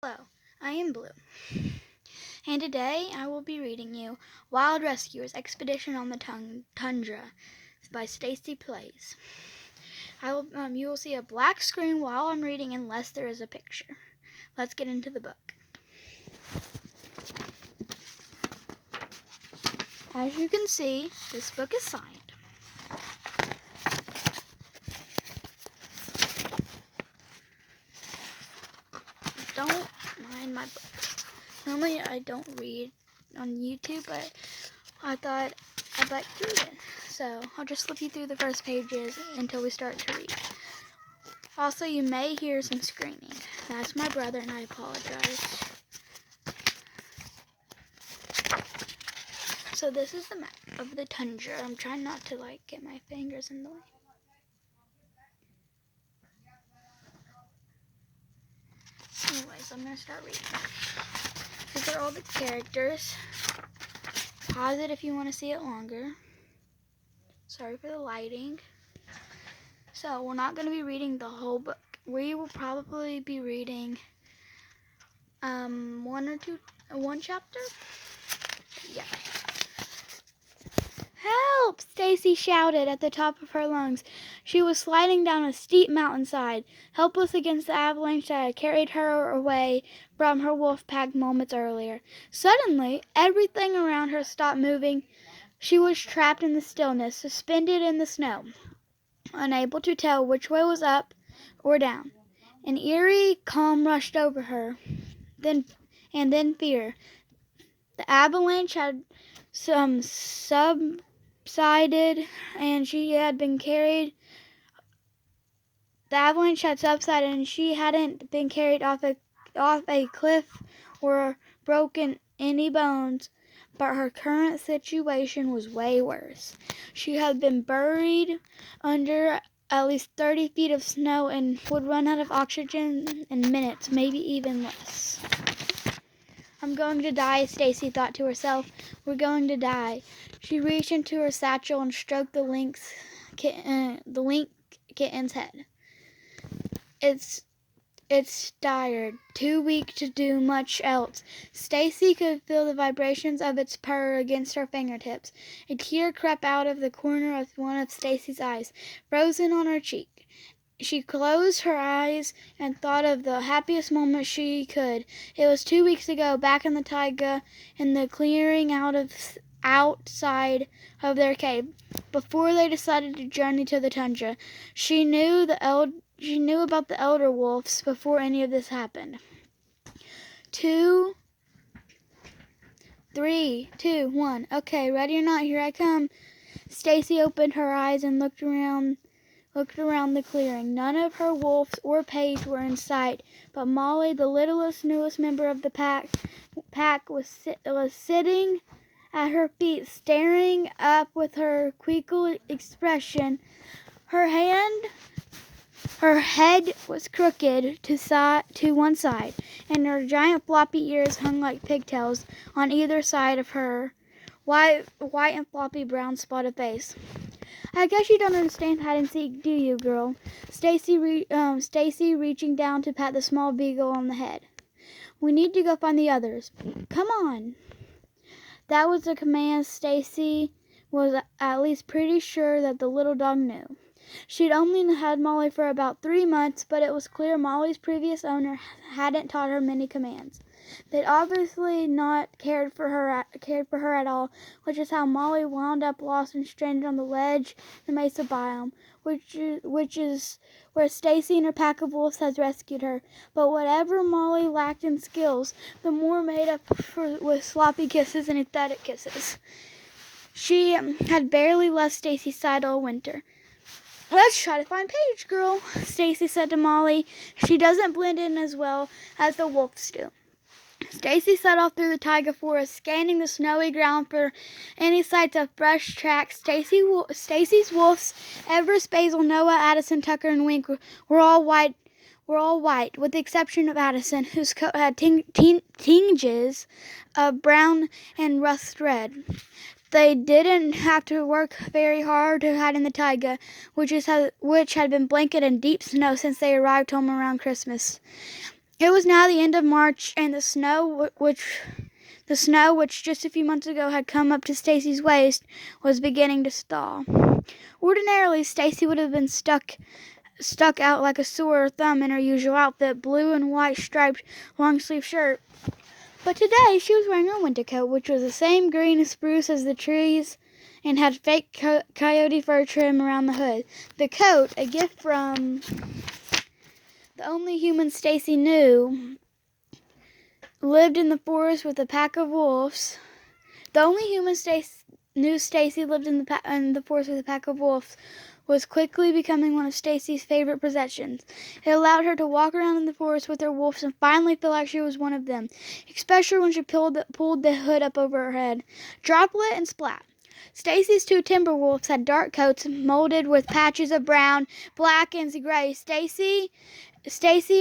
Hello, I am Blue, and today I will be reading you Wild Rescuers Expedition on the Tundra by StacyPlay's. You will see a black screen while I'm reading unless there is a picture. Let's get into the book. As you can see, this book is signed. Don't mind my book. Normally I don't read on YouTube, but I thought I'd like to read it. So I'll just flip you through the first pages until we start to read. Also, you may hear some screaming. That's my brother, and I apologize. So this is the map of the tundra. I'm trying not to get my fingers in the way. Anyways, I'm gonna start reading. These are all the characters. Pause it if you want to see it longer. Sorry for the lighting. So we're not going to be reading the whole book. We will probably be reading one chapter. Yeah. Help! Stacy shouted at the top of her lungs. She was sliding down a steep mountainside, helpless against the avalanche that had carried her away from her wolf pack moments earlier. Suddenly, everything around her stopped moving. She was trapped in the stillness, suspended in the snow, unable to tell which way was up or down. An eerie calm rushed over her, then fear. The avalanche had subsided, and she had been carried. The avalanche had subsided, and she hadn't been carried off a cliff or broken any bones. But her current situation was way worse. She had been buried under at least 30 feet of snow and would run out of oxygen in minutes, maybe even less. I'm going to die, Stacy thought to herself. We're going to die. She reached into her satchel and stroked the lynx kitten's head. It's tired, too weak to do much else. Stacy could feel the vibrations of its purr against her fingertips. A tear crept out of the corner of one of Stacy's eyes, frozen on her cheek. She closed her eyes and thought of the happiest moment she could. It was 2 weeks ago, back in the taiga, in the clearing outside of their cave, before they decided to journey to the tundra. She knew about the elder wolves before any of this happened. 2, 3, 2, 1. Okay, ready or not, here I come. Stacy opened her eyes and looked around the clearing. None of her wolves or page were in sight, but Molly, the littlest, newest member of the pack was sitting at her feet, staring up with her quizzical expression. Her head was crooked to one side, and her giant floppy ears hung like pigtails on either side of her white and floppy brown spotted face. I guess you don't understand hide and seek, do you, girl? Stacy reaching down to pat the small beagle on the head. We need to go find the others. Come on. That was a command Stacy was at least pretty sure that the little dog knew. She'd only had Molly for about 3 months, but it was clear Molly's previous owner hadn't taught her many commands. They'd obviously not cared for her at all, which is how Molly wound up lost and stranded on the ledge in the Mesa biome, which is where Stacy and her pack of wolves has rescued her. But whatever Molly lacked in skills, the more made up with sloppy kisses and pathetic kisses. She had barely left Stacy's side all winter. Let's try to find Paige, girl, Stacy said to Molly. She doesn't blend in as well as the wolves do. Stacy set off through the taiga forest, scanning the snowy ground for any signs of brush tracks. Stacy's wolves, Everest, Basil, Noah, Addison, Tucker, and Wink, were all white, with the exception of Addison, whose coat had tinges of brown and rust red. They didn't have to work very hard to hide in the taiga, which had been blanketed in deep snow since they arrived home around Christmas. It was now the end of March, and the snow, which just a few months ago had come up to Stacy's waist, was beginning to thaw. Ordinarily, Stacy would have been stuck out like a sore thumb in her usual outfit, blue and white striped long-sleeve shirt. But today she was wearing her winter coat, which was the same green spruce as the trees and had fake coyote fur trim around the hood. The coat, a gift from the only human Stacy knew, lived in the forest with a pack of wolves. The only human knew Stacy lived in the forest with a pack of wolves was quickly becoming one of Stacy's favorite possessions. It allowed her to walk around in the forest with her wolves and finally feel like she was one of them, especially when she pulled the hood up over her head. Droplet and Splat. Stacy's two timber wolves had dark coats molded with patches of brown, black, and gray. Stacy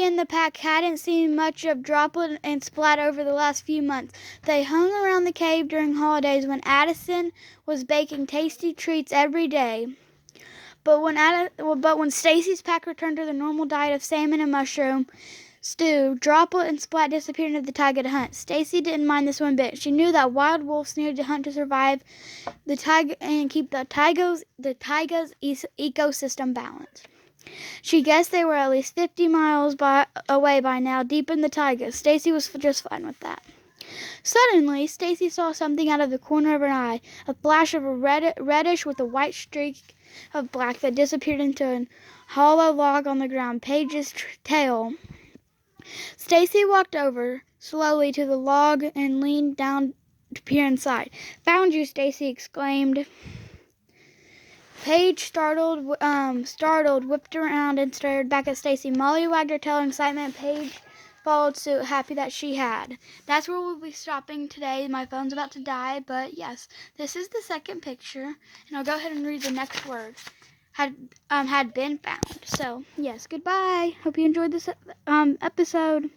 and the pack hadn't seen much of Droplet and Splat over the last few months. They hung around the cave during holidays when Addison was baking tasty treats every day. But when Stacy's pack returned to their normal diet of salmon and mushroom stew, Droplet and Splat disappeared into the taiga to hunt. Stacy didn't mind this one bit. She knew that wild wolves needed to hunt to survive the taiga and keep the taiga's ecosystem balanced. She guessed they were at least 50 miles away by now, deep in the taiga. Stacy was just fine with that. Suddenly, Stacy saw something out of the corner of her eye, a flash of a reddish with a white streak of black that disappeared into a hollow log on the ground, Paige's tail. Stacy walked over slowly to the log and leaned down to peer inside. "Found you," Stacy exclaimed. Paige, startled, whipped around and stared back at Stacy. Molly wagged her tail in excitement. Paige followed suit, happy that she had. That's where we'll be stopping today. My phone's about to die, but yes, this is the second picture, and I'll go ahead and read the next word. Had been found. So yes, goodbye. Hope you enjoyed this episode.